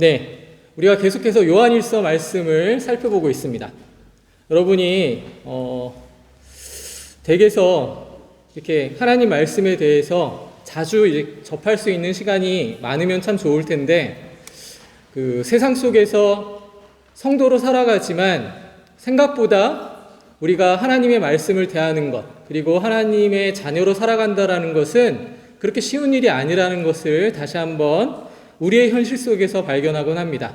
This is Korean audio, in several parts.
네, 우리가 계속해서 요한일서 말씀을 살펴보고 있습니다. 여러분이 댁에서 이렇게 하나님 말씀에 대해서 자주 이제 접할 수 있는 시간이 많으면 참 좋을 텐데, 그 세상 속에서 성도로 살아가지만 생각보다 우리가 하나님의 말씀을 대하는 것, 그리고 하나님의 자녀로 살아간다라는 것은 그렇게 쉬운 일이 아니라는 것을 다시 한번 우리의 현실 속에서 발견하곤 합니다.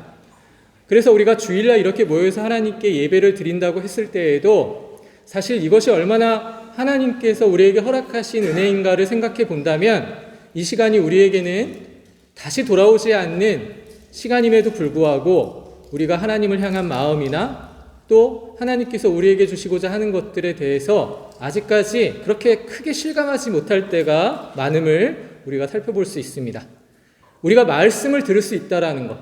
그래서 우리가 주일날 이렇게 모여서 하나님께 예배를 드린다고 했을 때에도 사실 이것이 얼마나 하나님께서 우리에게 허락하신 은혜인가를 생각해 본다면 이 시간이 우리에게는 다시 돌아오지 않는 시간임에도 불구하고 우리가 하나님을 향한 마음이나 또 하나님께서 우리에게 주시고자 하는 것들에 대해서 아직까지 그렇게 크게 실감하지 못할 때가 많음을 우리가 살펴볼 수 있습니다. 우리가 말씀을 들을 수 있다라는 것,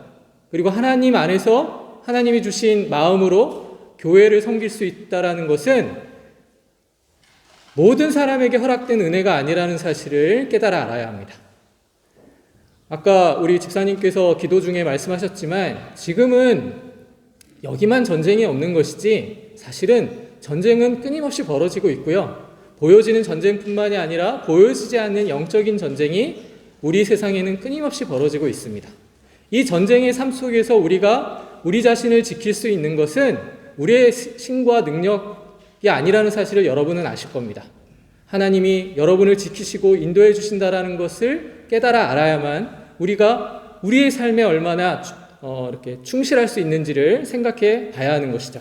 그리고 하나님 안에서 하나님이 주신 마음으로 교회를 섬길 수 있다라는 것은 모든 사람에게 허락된 은혜가 아니라는 사실을 깨달아 알아야 합니다. 아까 우리 집사님께서 기도 중에 말씀하셨지만 지금은 여기만 전쟁이 없는 것이지 사실은 전쟁은 끊임없이 벌어지고 있고요. 보여지는 전쟁뿐만이 아니라 보여지지 않는 영적인 전쟁이 우리 세상에는 끊임없이 벌어지고 있습니다. 이 전쟁의 삶 속에서 우리가 우리 자신을 지킬 수 있는 것은 우리의 신과 능력이 아니라는 사실을 여러분은 아실 겁니다. 하나님이 여러분을 지키시고 인도해 주신다라는 것을 깨달아 알아야만 우리가 우리의 삶에 얼마나 이렇게 충실할 수 있는지를 생각해 봐야 하는 것이죠.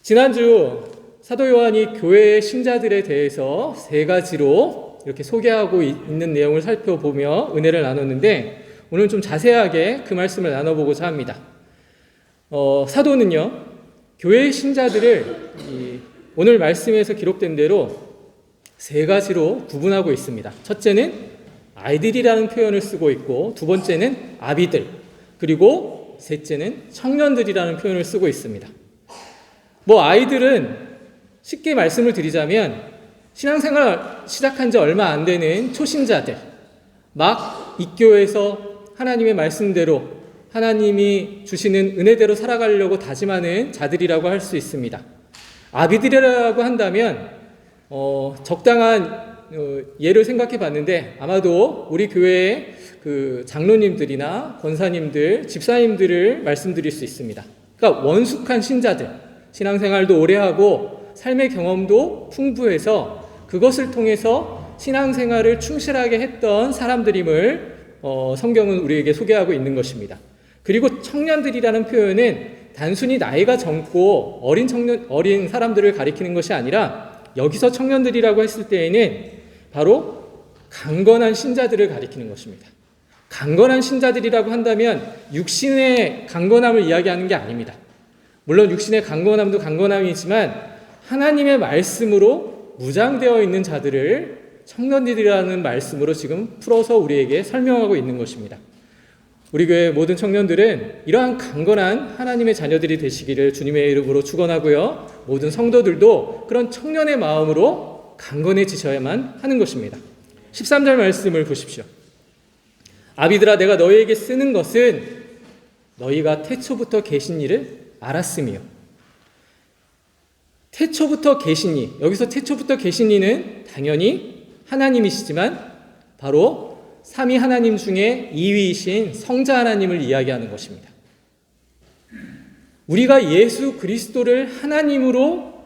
지난주 사도 요한이 교회의 신자들에 대해서 3가지로 이렇게 소개하고 있는 내용을 살펴보며 은혜를 나눴는데 오늘 좀 자세하게 그 말씀을 나눠보고자 합니다. 사도는요, 교회의 신자들을 오늘 말씀에서 기록된 대로 3가지로 구분하고 있습니다. 첫째는 아이들이라는 표현을 쓰고 있고, 두 번째는 아비들, 그리고 셋째는 청년들이라는 표현을 쓰고 있습니다. 아이들은 쉽게 말씀을 드리자면 신앙생활 시작한 지 얼마 안 되는 초신자들, 막 입교해서 하나님의 말씀대로 하나님이 주시는 은혜대로 살아가려고 다짐하는 자들이라고 할 수 있습니다. 아비들이라고 한다면 적당한 예를 생각해 봤는데 아마도 우리 교회의 그 장로님들이나 권사님들, 집사님들을 말씀드릴 수 있습니다. 그러니까 원숙한 신자들, 신앙생활도 오래 하고 삶의 경험도 풍부해서 그것을 통해서 신앙생활을 충실하게 했던 사람들임을 성경은 우리에게 소개하고 있는 것입니다. 그리고 청년들이라는 표현은 단순히 나이가 젊고 어린 사람들을 가리키는 것이 아니라 여기서 청년들이라고 했을 때에는 바로 강건한 신자들을 가리키는 것입니다. 강건한 신자들이라고 한다면 육신의 강건함을 이야기하는 게 아닙니다. 물론 육신의 강건함도 강건함이지만 하나님의 말씀으로 무장되어 있는 자들을 청년들이라는 말씀으로 지금 풀어서 우리에게 설명하고 있는 것입니다. 우리 교회 모든 청년들은 이러한 강건한 하나님의 자녀들이 되시기를 주님의 이름으로 축원하고요. 모든 성도들도 그런 청년의 마음으로 강건해지셔야만 하는 것입니다. 13절 말씀을 보십시오. 아비들아, 내가 너희에게 쓰는 것은 너희가 태초부터 계신 이를 알았으며. 태초부터 계신 이, 여기서 태초부터 계신 이는 당연히 하나님이시지만 바로 삼위 하나님 중에 2위이신 성자 하나님을 이야기하는 것입니다. 우리가 예수 그리스도를 하나님으로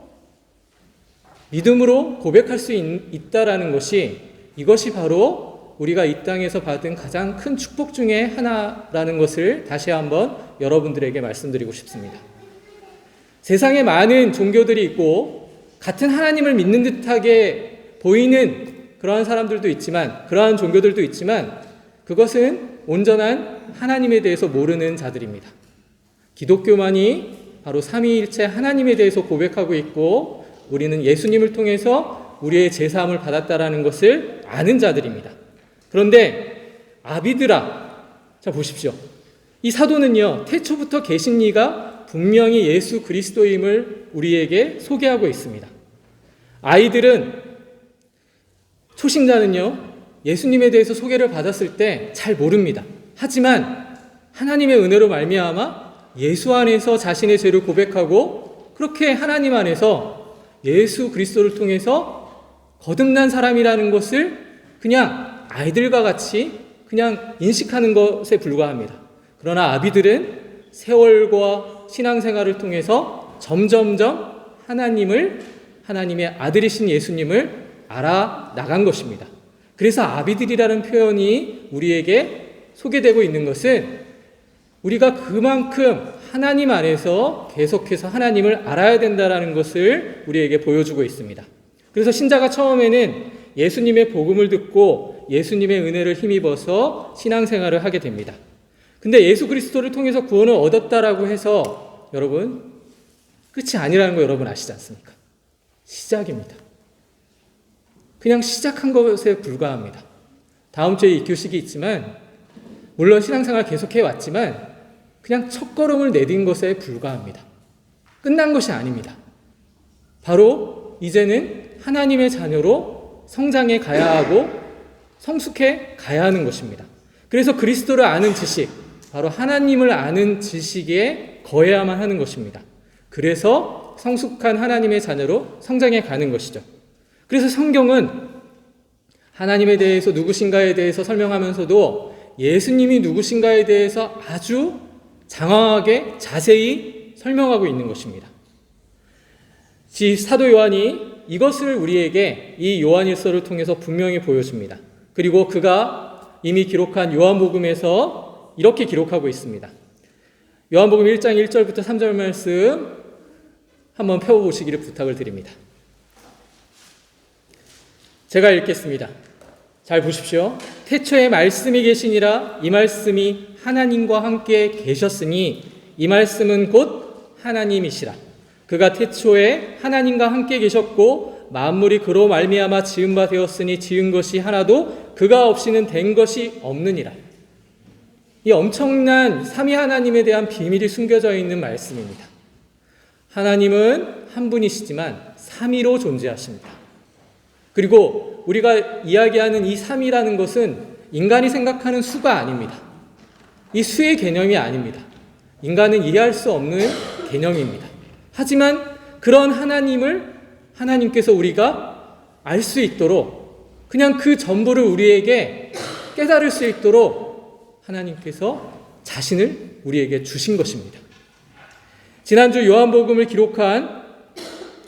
믿음으로 고백할 수 있다라는 것이, 이것이 바로 우리가 이 땅에서 받은 가장 큰 축복 중에 하나라는 것을 다시 한번 여러분들에게 말씀드리고 싶습니다. 세상에 많은 종교들이 있고 같은 하나님을 믿는 듯하게 보이는 그러한 사람들도 있지만, 그러한 종교들도 있지만 그것은 온전한 하나님에 대해서 모르는 자들입니다. 기독교만이 바로 삼위일체 하나님에 대해서 고백하고 있고 우리는 예수님을 통해서 우리의 제사함을 받았다라는 것을 아는 자들입니다. 그런데 아비들아, 자 보십시오. 이 사도는요, 태초부터 계신 이가 분명히 예수 그리스도임을 우리에게 소개하고 있습니다. 아이들은, 초신자는요, 예수님에 대해서 소개를 받았을 때 잘 모릅니다. 하지만 하나님의 은혜로 말미암아 예수 안에서 자신의 죄를 고백하고 그렇게 하나님 안에서 예수 그리스도를 통해서 거듭난 사람이라는 것을 그냥 아이들과 같이 그냥 인식하는 것에 불과합니다. 그러나 아비들은 세월과 신앙생활을 통해서 점점점 하나님의 아들이신 예수님을 알아나간 것입니다. 그래서 아비들이라는 표현이 우리에게 소개되고 있는 것은 우리가 그만큼 하나님 안에서 계속해서 하나님을 알아야 된다는 것을 우리에게 보여주고 있습니다. 그래서 신자가 처음에는 예수님의 복음을 듣고 예수님의 은혜를 힘입어서 신앙생활을 하게 됩니다. 근데 예수 그리스도를 통해서 구원을 얻었다라고 해서 여러분 끝이 아니라는 거 여러분 아시지 않습니까? 시작입니다. 그냥 시작한 것에 불과합니다. 다음 주에 입교식이 있지만 물론 신앙생활 계속해 왔지만 그냥 첫걸음을 내딘 것에 불과합니다. 끝난 것이 아닙니다. 바로 이제는 하나님의 자녀로 성장해 가야 하고 성숙해 가야 하는 것입니다. 그래서 그리스도를 아는 지식, 바로 하나님을 아는 지식에 거해야만 하는 것입니다. 그래서 성숙한 하나님의 자녀로 성장해 가는 것이죠. 그래서 성경은 하나님에 대해서 누구신가에 대해서 설명하면서도 예수님이 누구신가에 대해서 아주 장황하게 자세히 설명하고 있는 것입니다. 사도 요한이 이것을 우리에게 이 요한일서를 통해서 분명히 보여줍니다. 그리고 그가 이미 기록한 요한복음에서 이렇게 기록하고 있습니다. 요한복음 1장 1절부터 3절 말씀 한번 펴보시기를 부탁을 드립니다. 제가 읽겠습니다. 잘 보십시오. 태초에 말씀이 계시니라. 이 말씀이 하나님과 함께 계셨으니 이 말씀은 곧 하나님이시라. 그가 태초에 하나님과 함께 계셨고 만물이 그로 말미암아 지은 바 되었으니 지은 것이 하나도 그가 없이는 된 것이 없느니라. 이 엄청난 삼위 하나님에 대한 비밀이 숨겨져 있는 말씀입니다. 하나님은 한 분이시지만 삼위로 존재하십니다. 그리고 우리가 이야기하는 이 삼위라는 것은 인간이 생각하는 수가 아닙니다. 이 수의 개념이 아닙니다. 인간은 이해할 수 없는 개념입니다. 하지만 그런 하나님께서 우리가 알 수 있도록 그냥 그 전부를 우리에게 깨달을 수 있도록 하나님께서 자신을 우리에게 주신 것입니다. 지난주 요한복음을 기록한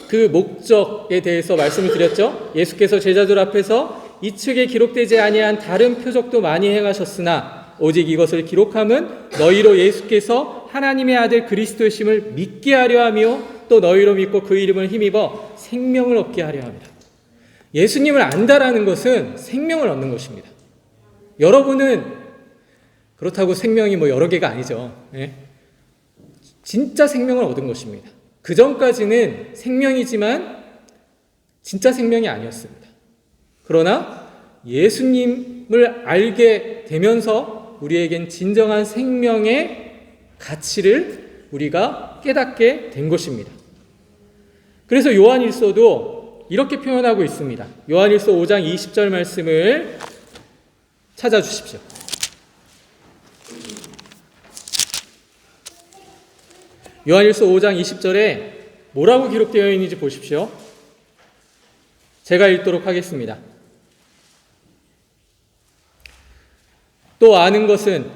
그 목적에 대해서 말씀을 드렸죠. 예수께서 제자들 앞에서 이 책에 기록되지 아니한 다른 표적도 많이 행하셨으나 오직 이것을 기록함은 너희로 예수께서 하나님의 아들 그리스도이심을 믿게 하려 하며 또 너희로 믿고 그 이름을 힘입어 생명을 얻게 하려 합니다. 예수님을 안다라는 것은 생명을 얻는 것입니다. 여러분은 그렇다고 생명이 여러 개가 아니죠. 진짜 생명을 얻은 것입니다. 그 전까지는 생명이지만 진짜 생명이 아니었습니다. 그러나 예수님을 알게 되면서 우리에겐 진정한 생명의 가치를 우리가 깨닫게 된 것입니다. 그래서 요한일서도 이렇게 표현하고 있습니다. 요한일서 5장 20절 말씀을 찾아주십시오. 요한일서 5장 20절에 뭐라고 기록되어 있는지 보십시오. 제가 읽도록 하겠습니다. 또 아는 것은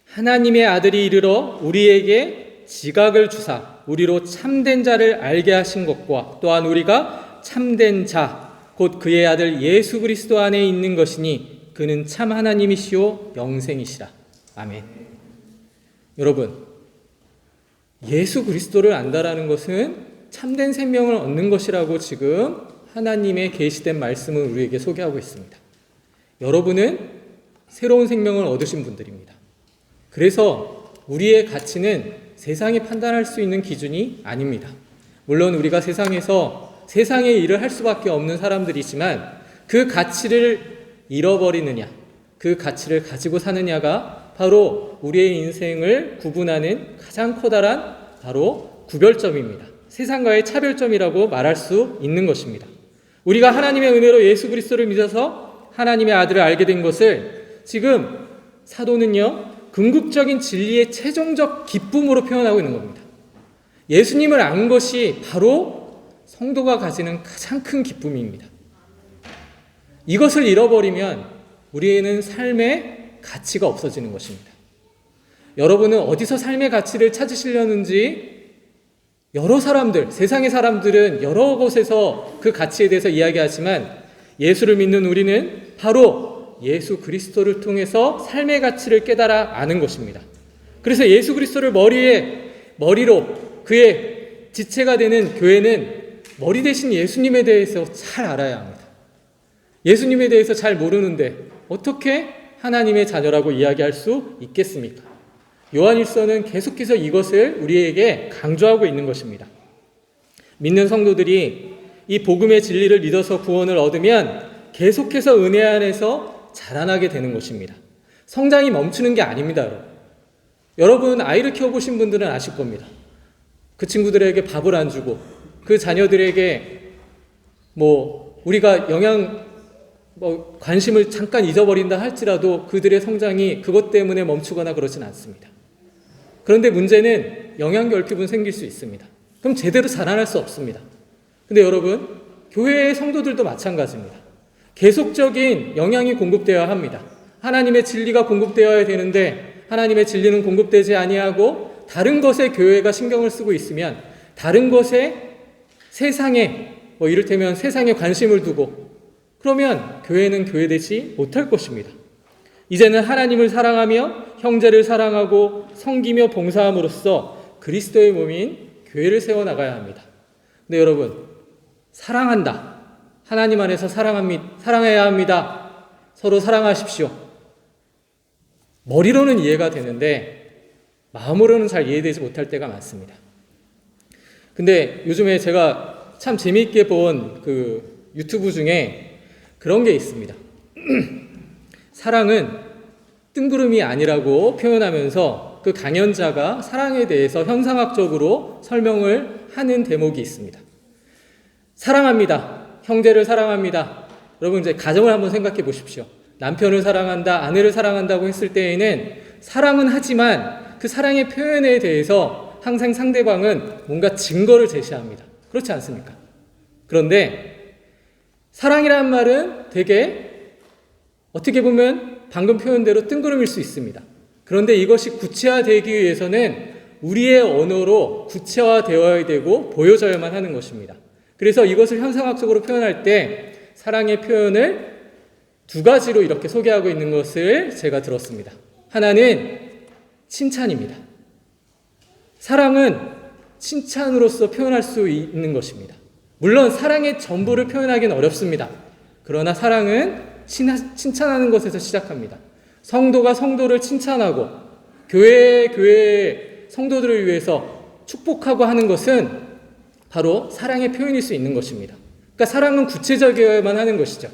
하나님의 아들이 이르러 우리에게 지각을 주사 우리로 참된 자를 알게 하신 것과 또한 우리가 참된 자 곧 그의 아들 예수 그리스도 안에 있는 것이니 그는 참 하나님이시오 영생이시라. 아멘. 여러분, 예수 그리스도를 안다라는 것은 참된 생명을 얻는 것이라고 지금 하나님의 계시된 말씀을 우리에게 소개하고 있습니다. 여러분은 새로운 생명을 얻으신 분들입니다. 그래서 우리의 가치는 세상이 판단할 수 있는 기준이 아닙니다. 물론 우리가 세상에서 세상의 일을 할 수밖에 없는 사람들이지만 그 가치를 잃어버리느냐, 그 가치를 가지고 사느냐가 바로 우리의 인생을 구분하는 가장 커다란 바로 구별점입니다. 세상과의 차별점이라고 말할 수 있는 것입니다. 우리가 하나님의 은혜로 예수 그리스도를 믿어서 하나님의 아들을 알게 된 것을 지금 사도는요 궁극적인 진리의 최종적 기쁨으로 표현하고 있는 겁니다. 예수님을 안 것이 바로 성도가 가지는 가장 큰 기쁨입니다. 이것을 잃어버리면 우리에는 삶의 가치가 없어지는 것입니다. 여러분은 어디서 삶의 가치를 찾으시려는지 여러 사람들, 세상의 사람들은 여러 곳에서 그 가치에 대해서 이야기하지만 예수를 믿는 우리는 바로 예수 그리스도를 통해서 삶의 가치를 깨달아 아는 것입니다. 그래서 예수 그리스도를 머리로 그의 지체가 되는 교회는 머리 대신 예수님에 대해서 잘 알아야 합니다. 예수님에 대해서 잘 모르는데 어떻게 하나님의 자녀라고 이야기할 수 있겠습니까? 요한일서는 계속해서 이것을 우리에게 강조하고 있는 것입니다. 믿는 성도들이 이 복음의 진리를 믿어서 구원을 얻으면 계속해서 은혜 안에서 자라나게 되는 것입니다. 성장이 멈추는 게 아닙니다. 여러분 아이를 키워보신 분들은 아실 겁니다. 그 친구들에게 밥을 안 주고 그 자녀들에게 우리가 관심을 잠깐 잊어버린다 할지라도 그들의 성장이 그것 때문에 멈추거나 그러진 않습니다. 그런데 문제는 영양결핍은 생길 수 있습니다. 그럼 제대로 자라날 수 없습니다. 근데 여러분, 교회의 성도들도 마찬가지입니다. 계속적인 영양이 공급되어야 합니다. 하나님의 진리가 공급되어야 되는데 하나님의 진리는 공급되지 아니하고 다른 것에 교회가 신경을 쓰고 있으면 다른 것에 세상에 이를테면 세상에 관심을 두고 그러면 교회는 교회되지 못할 것입니다. 이제는 하나님을 사랑하며 형제를 사랑하고 섬기며 봉사함으로써 그리스도의 몸인 교회를 세워나가야 합니다. 근데 여러분, 사랑한다. 하나님 안에서 사랑해야 합니다. 서로 사랑하십시오. 머리로는 이해가 되는데 마음으로는 잘 이해되지 못할 때가 많습니다. 근데 요즘에 제가 참 재미있게 본 그 유튜브 중에 그런 게 있습니다. 사랑은 뜬구름이 아니라고 표현하면서 그 강연자가 사랑에 대해서 현상학적으로 설명을 하는 대목이 있습니다. 사랑합니다. 형제를 사랑합니다. 여러분 이제 가정을 한번 생각해 보십시오. 남편을 사랑한다, 아내를 사랑한다고 했을 때에는 사랑은 하지만 그 사랑의 표현에 대해서 항상 상대방은 뭔가 증거를 제시합니다. 그렇지 않습니까? 그런데 사랑이라는 말은 되게 어떻게 보면 방금 표현대로 뜬구름일 수 있습니다. 그런데 이것이 구체화되기 위해서는 우리의 언어로 구체화되어야 되고 보여져야만 하는 것입니다. 그래서 이것을 현상학적으로 표현할 때 사랑의 표현을 두 가지로 이렇게 소개하고 있는 것을 제가 들었습니다. 하나는 칭찬입니다. 사랑은 칭찬으로서 표현할 수 있는 것입니다. 물론 사랑의 전부를 표현하기는 어렵습니다. 그러나 사랑은 칭찬하는 것에서 시작합니다. 성도가 성도를 칭찬하고 교회의 성도들을 위해서 축복하고 하는 것은 바로 사랑의 표현일 수 있는 것입니다. 그러니까 사랑은 구체적이어야만 하는 것이죠.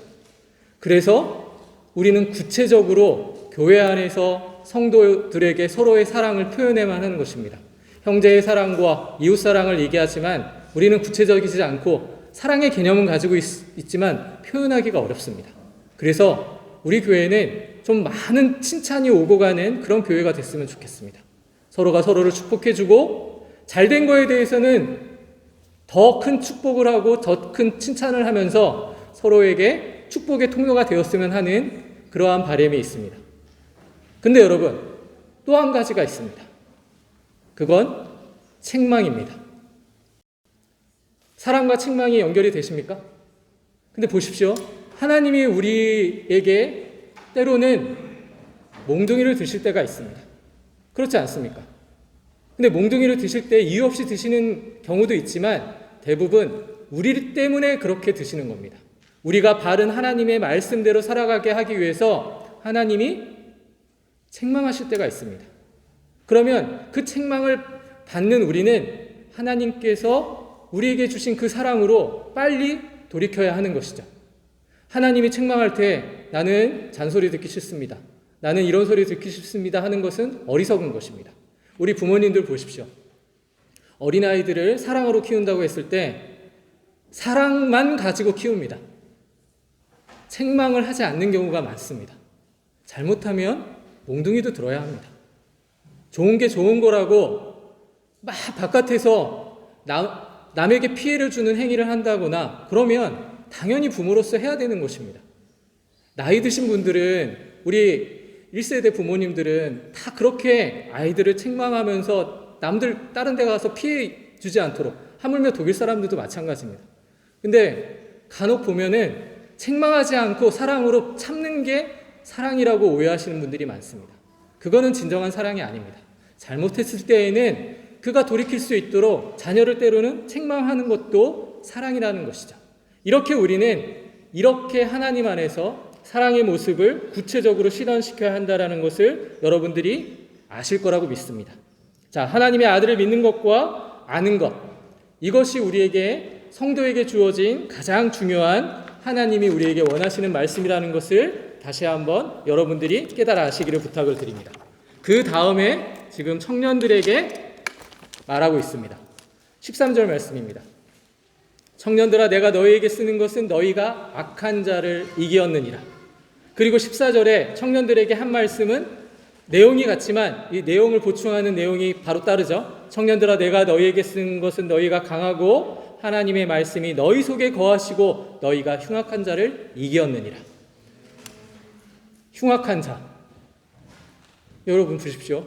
그래서 우리는 구체적으로 교회 안에서 성도들에게 서로의 사랑을 표현해야만 하는 것입니다. 형제의 사랑과 이웃 사랑을 얘기하지만 우리는 구체적이지 않고 사랑의 개념은 가지고 있지만 표현하기가 어렵습니다. 그래서 우리 교회는 좀 많은 칭찬이 오고 가는 그런 교회가 됐으면 좋겠습니다. 서로가 서로를 축복해주고 잘된 거에 대해서는 더 큰 축복을 하고 더 큰 칭찬을 하면서 서로에게 축복의 통로가 되었으면 하는 그러한 바람이 있습니다. 근데 여러분, 또 한 가지가 있습니다. 그건 책망입니다. 사랑과 책망이 연결이 되십니까? 근데 보십시오. 하나님이 우리에게 때로는 몽둥이를 드실 때가 있습니다. 그렇지 않습니까? 근데 몽둥이를 드실 때 이유 없이 드시는 경우도 있지만 대부분 우리 때문에 그렇게 드시는 겁니다. 우리가 바른 하나님의 말씀대로 살아가게 하기 위해서 하나님이 책망하실 때가 있습니다. 그러면 그 책망을 받는 우리는 하나님께서 우리에게 주신 그 사랑으로 빨리 돌이켜야 하는 것이죠. 하나님이 책망할 때 나는 잔소리 듣기 싫습니다. 나는 이런 소리 듣기 싫습니다 하는 것은 어리석은 것입니다. 우리 부모님들 보십시오. 어린아이들을 사랑으로 키운다고 했을 때 사랑만 가지고 키웁니다. 책망을 하지 않는 경우가 많습니다. 잘못하면 몽둥이도 들어야 합니다. 좋은 게 좋은 거라고 막 바깥에서 남에게 피해를 주는 행위를 한다거나 그러면 당연히 부모로서 해야 되는 것입니다. 나이 드신 분들은, 우리 1세대 부모님들은 다 그렇게 아이들을 책망하면서 남들 다른 데 가서 피해 주지 않도록, 하물며 독일 사람들도 마찬가지입니다. 근데 간혹 보면은 책망하지 않고 사랑으로 참는 게 사랑이라고 오해하시는 분들이 많습니다. 그거는 진정한 사랑이 아닙니다. 잘못했을 때에는 그가 돌이킬 수 있도록 자녀를 때로는 책망하는 것도 사랑이라는 것이죠. 이렇게 우리는 이렇게 하나님 안에서 사랑의 모습을 구체적으로 실현시켜야 한다는 것을 여러분들이 아실 거라고 믿습니다. 자, 하나님의 아들을 믿는 것과 아는 것, 이것이 우리에게, 성도에게 주어진 가장 중요한 하나님이 우리에게 원하시는 말씀이라는 것을 다시 한번 여러분들이 깨달아 아시기를 부탁을 드립니다. 그 다음에 지금 청년들에게 말하고 있습니다. 13절 말씀입니다. 청년들아, 내가 너희에게 쓰는 것은 너희가 악한 자를 이기었느니라. 그리고 14절에 청년들에게 한 말씀은 내용이 같지만 이 내용을 보충하는 내용이 바로 따르죠. 청년들아, 내가 너희에게 쓰는 것은 너희가 강하고 하나님의 말씀이 너희 속에 거하시고 너희가 흉악한 자를 이기었느니라. 흉악한 자, 여러분 보십시오.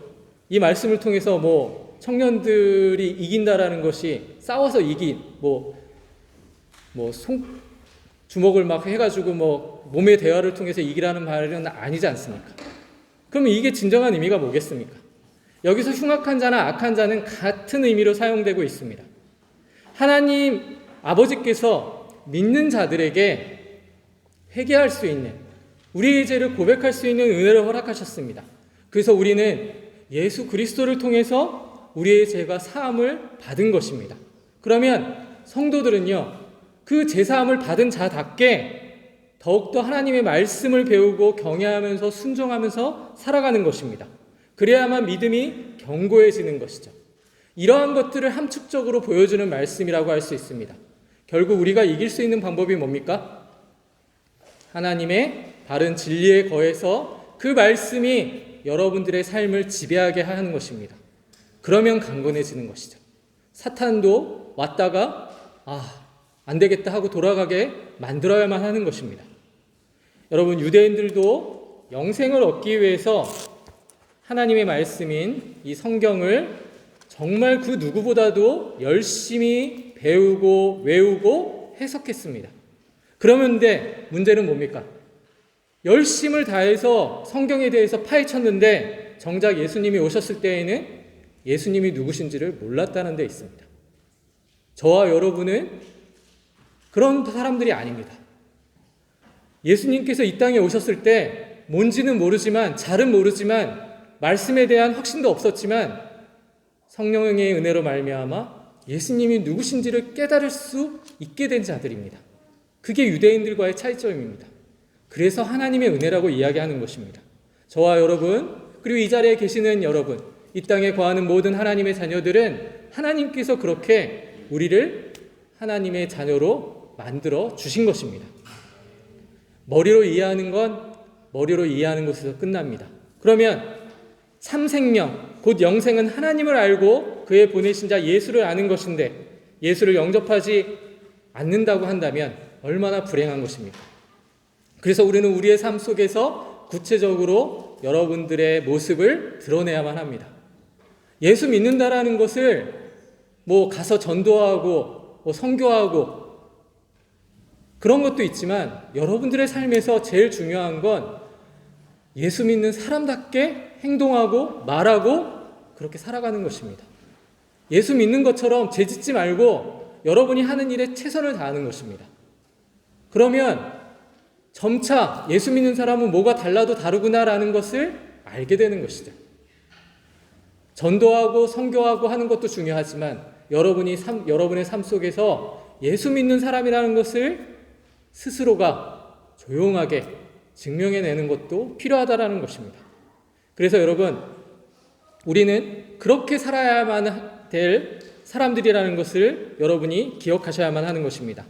이 말씀을 통해서 청년들이 이긴다라는 것이 싸워서 이긴 주먹을 막 해가지고 몸의 대화를 통해서 이기라는 말은 아니지 않습니까? 그러면 이게 진정한 의미가 뭐겠습니까? 여기서 흉악한 자나 악한 자는 같은 의미로 사용되고 있습니다. 하나님 아버지께서 믿는 자들에게 회개할 수 있는, 우리의 죄를 고백할 수 있는 은혜를 허락하셨습니다. 그래서 우리는 예수 그리스도를 통해서 우리의 죄가 사함을 받은 것입니다. 그러면 성도들은요, 그 죄사함을 받은 자답게 더욱더 하나님의 말씀을 배우고 경외하면서 순종하면서 살아가는 것입니다. 그래야만 믿음이 견고해지는 것이죠. 이러한 것들을 함축적으로 보여주는 말씀이라고 할 수 있습니다. 결국 우리가 이길 수 있는 방법이 뭡니까? 하나님의 바른 진리에 거해서 그 말씀이 여러분들의 삶을 지배하게 하는 것입니다. 그러면 강건해지는 것이죠. 사탄도 왔다가 안 되겠다 하고 돌아가게 만들어야만 하는 것입니다. 여러분, 유대인들도 영생을 얻기 위해서 하나님의 말씀인 이 성경을 정말 그 누구보다도 열심히 배우고 외우고 해석했습니다. 그런데 문제는 뭡니까? 열심을 다해서 성경에 대해서 파헤쳤는데 정작 예수님이 오셨을 때에는 예수님이 누구신지를 몰랐다는 데 있습니다. 저와 여러분은 그런 사람들이 아닙니다. 예수님께서 이 땅에 오셨을 때 뭔지는 모르지만, 잘은 모르지만, 말씀에 대한 확신도 없었지만 성령의 은혜로 말미암아 예수님이 누구신지를 깨달을 수 있게 된 자들입니다. 그게 유대인들과의 차이점입니다. 그래서 하나님의 은혜라고 이야기하는 것입니다. 저와 여러분, 그리고 이 자리에 계시는 여러분, 이 땅에 거하는 모든 하나님의 자녀들은 하나님께서 그렇게 우리를 하나님의 자녀로 만들어 주신 것입니다. 머리로 이해하는 건 머리로 이해하는 것에서 끝납니다. 그러면 참 생명, 곧 영생은 하나님을 알고 그의 보내신 자 예수를 아는 것인데 예수를 영접하지 않는다고 한다면 얼마나 불행한 것입니까? 그래서 우리는 우리의 삶 속에서 구체적으로 여러분들의 모습을 드러내야만 합니다. 예수 믿는다라는 것을 가서 전도하고 선교하고 그런 것도 있지만 여러분들의 삶에서 제일 중요한 건 예수 믿는 사람답게 행동하고 말하고 그렇게 살아가는 것입니다. 예수 믿는 것처럼 죄짓지 말고 여러분이 하는 일에 최선을 다하는 것입니다. 그러면 점차 예수 믿는 사람은 뭐가 달라도 다르구나라는 것을 알게 되는 것이죠. 전도하고 선교하고 하는 것도 중요하지만 여러분의 삶 속에서 예수 믿는 사람이라는 것을 스스로가 조용하게 증명해내는 것도 필요하다라는 것입니다. 그래서 여러분, 우리는 그렇게 살아야만 될 사람들이라는 것을 여러분이 기억하셔야만 하는 것입니다.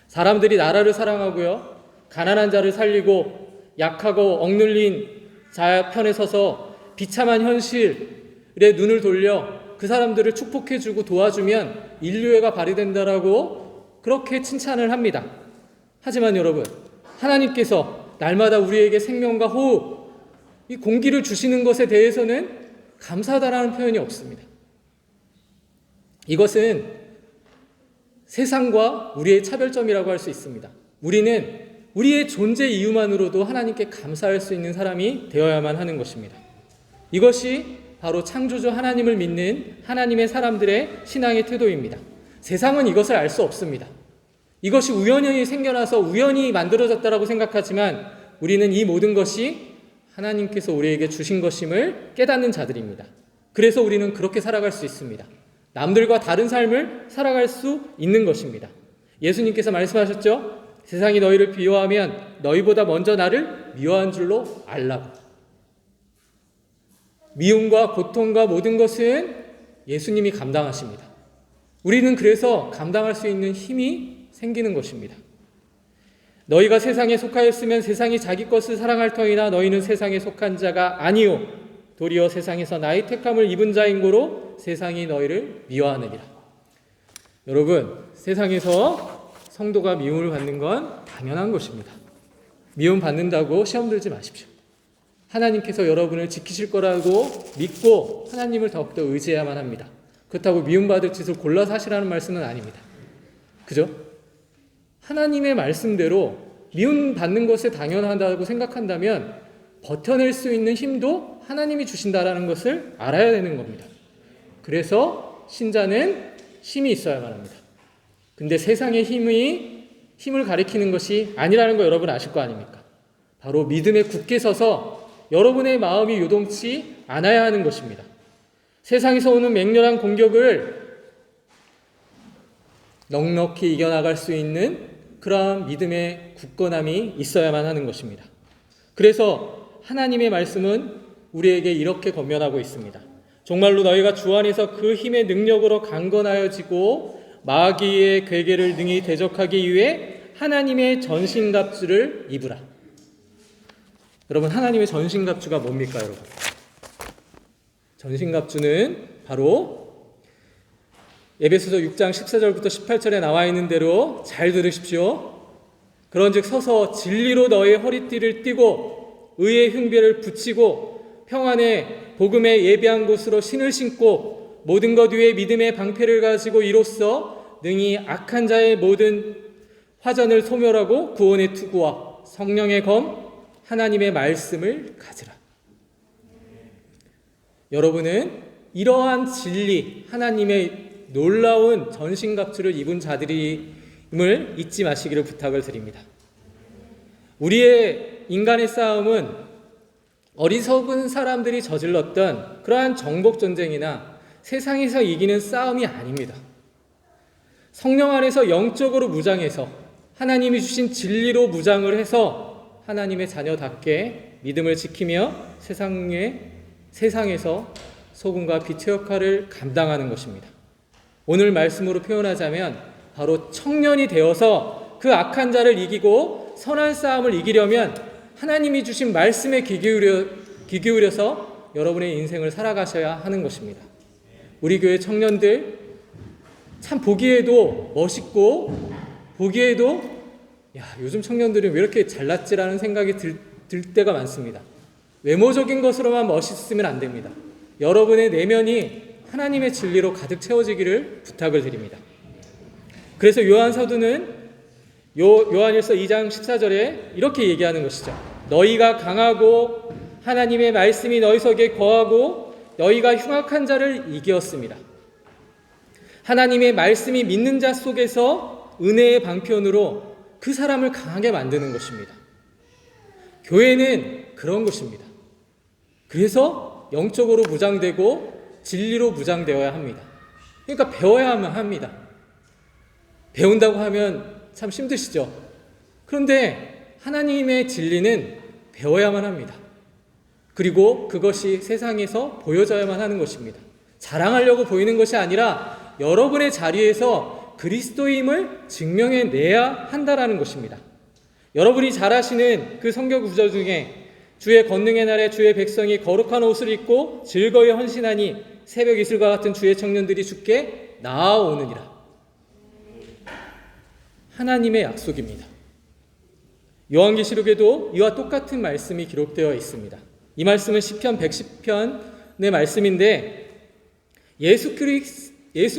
사람들이 나라를 사랑하고요, 가난한 자를 살리고 약하고 억눌린 자 편에 서서 비참한 현실을 눈을 돌려 그 사람들을 축복해주고 도와주면 인류애가 발휘된다라고 그렇게 칭찬을 합니다. 하지만 여러분, 하나님께서 날마다 우리에게 생명과 호흡, 이 공기를 주시는 것에 대해서는 감사하다라는 표현이 없습니다. 이것은 세상과 우리의 차별점이라고 할 수 있습니다. 우리는 우리의 존재 이유만으로도 하나님께 감사할 수 있는 사람이 되어야만 하는 것입니다. 이것이 바로 창조주 하나님을 믿는 하나님의 사람들의 신앙의 태도입니다. 세상은 이것을 알 수 없습니다. 이것이 우연히 생겨나서 우연히 만들어졌다라고 생각하지만 우리는 이 모든 것이 하나님께서 우리에게 주신 것임을 깨닫는 자들입니다. 그래서 우리는 그렇게 살아갈 수 있습니다. 남들과 다른 삶을 살아갈 수 있는 것입니다. 예수님께서 말씀하셨죠? 세상이 너희를 비호하면 너희보다 먼저 나를 미워한 줄로 알라고. 미움과 고통과 모든 것은 예수님이 감당하십니다. 우리는 그래서 감당할 수 있는 힘이 생기는 것입니다. 너희가 세상에 속하였으면 세상이 자기 것을 사랑할 터이나 너희는 세상에 속한 자가 아니요 도리어 세상에서 나의 택함을 입은 자인 고로 세상이 너희를 미워하느니라. 여러분, 세상에서 성도가 미움을 받는 건 당연한 것입니다. 미움 받는다고 시험 들지 마십시오. 하나님께서 여러분을 지키실 거라고 믿고 하나님을 더욱더 의지해야만 합니다. 그렇다고 미움받을 짓을 골라서 하시라는 말씀은 아닙니다. 그죠? 하나님의 말씀대로 미움받는 것에 당연하다고 생각한다면 버텨낼 수 있는 힘도 하나님이 주신다라는 것을 알아야 되는 겁니다. 그래서 신자는 힘이 있어야만 합니다. 근데 세상의 힘을 가리키는 것이 아니라는 거 여러분 아실 거 아닙니까? 바로 믿음에 굳게 서서 여러분의 마음이 요동치 않아야 하는 것입니다. 세상에서 오는 맹렬한 공격을 넉넉히 이겨나갈 수 있는 그러한 믿음의 굳건함이 있어야만 하는 것입니다. 그래서 하나님의 말씀은 우리에게 이렇게 권면하고 있습니다. 정말로 너희가 주 안에서 그 힘의 능력으로 강건하여지고 마귀의 괴계를 능히 대적하기 위해 하나님의 전신갑주를 입으라. 여러분, 하나님의 전신갑주가 뭡니까, 여러분? 전신갑주는 바로 에베소서 6장 14절부터 18절에 나와 있는 대로 잘 들으십시오. 그런즉 서서 진리로 너의 허리띠를 띠고 의의 흉배를 붙이고 평안의 복음의 예비한 곳으로 신을 신고 모든 것 위에 믿음의 방패를 가지고 이로써 능히 악한 자의 모든 화전을 소멸하고 구원의 투구와 성령의 검 하나님의 말씀을 가지라. 여러분은 이러한 진리, 하나님의 놀라운 전신갑주를 입은 자들임을 잊지 마시기를 부탁을 드립니다. 우리의 인간의 싸움은 어리석은 사람들이 저질렀던 그러한 정복전쟁이나 세상에서 이기는 싸움이 아닙니다. 성령 안에서 영적으로 무장해서 하나님이 주신 진리로 무장을 해서 하나님의 자녀답게 믿음을 지키며 세상에서 소금과 빛의 역할을 감당하는 것입니다. 오늘 말씀으로 표현하자면 바로 청년이 되어서 그 악한 자를 이기고 선한 싸움을 이기려면 하나님이 주신 말씀에 귀 기울여서 여러분의 인생을 살아가셔야 하는 것입니다. 우리 교회 청년들 참 보기에도 멋있고 보기에도 요즘 청년들은 왜 이렇게 잘났지라는 생각이 들 때가 많습니다. 외모적인 것으로만 멋있으면 안 됩니다. 여러분의 내면이 하나님의 진리로 가득 채워지기를 부탁을 드립니다. 그래서 요한 사도는 요한일서 2장 14절에 이렇게 얘기하는 것이죠. 너희가 강하고 하나님의 말씀이 너희 속에 거하고 너희가 흉악한 자를 이기었습니다. 하나님의 말씀이 믿는 자 속에서 은혜의 방편으로 그 사람을 강하게 만드는 것입니다. 교회는 그런 것입니다. 그래서 영적으로 무장되고 진리로 무장되어야 합니다. 그러니까 배워야만 합니다. 배운다고 하면 참 힘드시죠? 그런데 하나님의 진리는 배워야만 합니다. 그리고 그것이 세상에서 보여져야만 하는 것입니다. 자랑하려고 보이는 것이 아니라 여러분의 자리에서 그리스도임을 증명해내야 한다라는 것입니다. 여러분이 잘 아시는 그 성경 구절 중에 주의 권능의 날에 주의 백성이 거룩한 옷을 입고 즐거이 헌신하니 새벽 이슬과 같은 주의 청년들이 주께 나아오느니라. 하나님의 약속입니다. 요한계시록에도 이와 똑같은 말씀이 기록되어 있습니다. 이 말씀은 시편 110편의 말씀인데 예수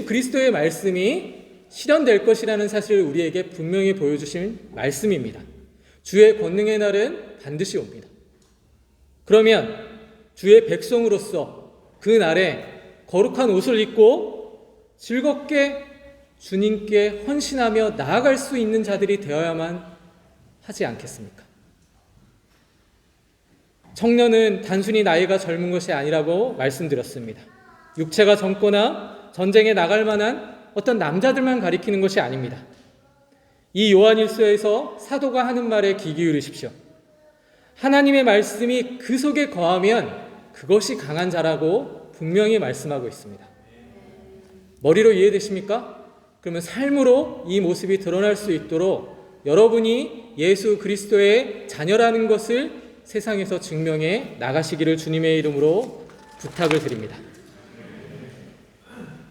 그리스도의 말씀이 실현될 것이라는 사실을 우리에게 분명히 보여주신 말씀입니다. 주의 권능의 날은 반드시 옵니다. 그러면 주의 백성으로서 그 날에 거룩한 옷을 입고 즐겁게 주님께 헌신하며 나아갈 수 있는 자들이 되어야만 하지 않겠습니까? 청년은 단순히 나이가 젊은 것이 아니라고 말씀드렸습니다. 육체가 젊거나 전쟁에 나갈 만한 어떤 남자들만 가리키는 것이 아닙니다. 이 요한일서에서 사도가 하는 말에 귀 기울이십시오. 하나님의 말씀이 그 속에 거하면 그것이 강한 자라고 분명히 말씀하고 있습니다. 머리로 이해되십니까? 그러면 삶으로 이 모습이 드러날 수 있도록 여러분이 예수 그리스도의 자녀라는 것을 세상에서 증명해 나가시기를 주님의 이름으로 부탁을 드립니다.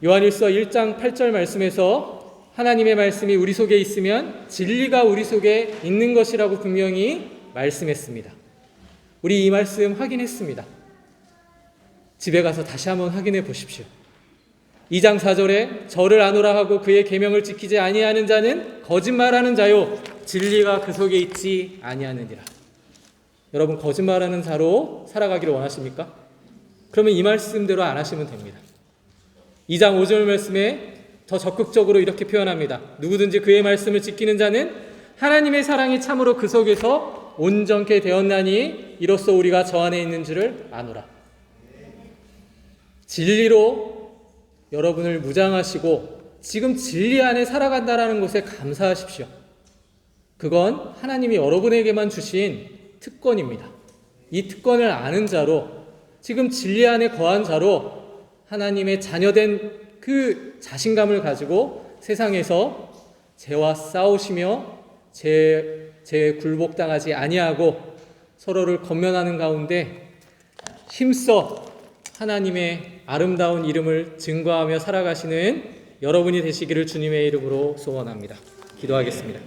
요한일서 1장 8절 말씀에서 하나님의 말씀이 우리 속에 있으면 진리가 우리 속에 있는 것이라고 분명히 말씀했습니다. 우리 이 말씀 확인했습니다. 집에 가서 다시 한번 확인해 보십시오. 2장 4절에 저를 아노라 하고 그의 계명을 지키지 아니하는 자는 거짓말하는 자요 진리가 그 속에 있지 아니하느니라. 여러분 거짓말하는 자로 살아가기를 원하십니까? 그러면 이 말씀대로 안 하시면 됩니다. 2장 5절 말씀에 더 적극적으로 이렇게 표현합니다. 누구든지 그의 말씀을 지키는 자는 하나님의 사랑이 참으로 그 속에서 온전케 되었나니 이로써 우리가 저 안에 있는 줄을 아노라. 진리로 여러분을 무장하시고 지금 진리 안에 살아간다라는 것에 감사하십시오. 그건 하나님이 여러분에게만 주신 특권입니다. 이 특권을 아는 자로 지금 진리 안에 거한 자로 하나님의 자녀된 그 자신감을 가지고 세상에서 죄와 싸우시며 죄에 굴복당하지 아니하고 서로를 권면하는 가운데 힘써 하나님의 아름다운 이름을 증거하며 살아가시는 여러분이 되시기를 주님의 이름으로 소원합니다. 기도하겠습니다.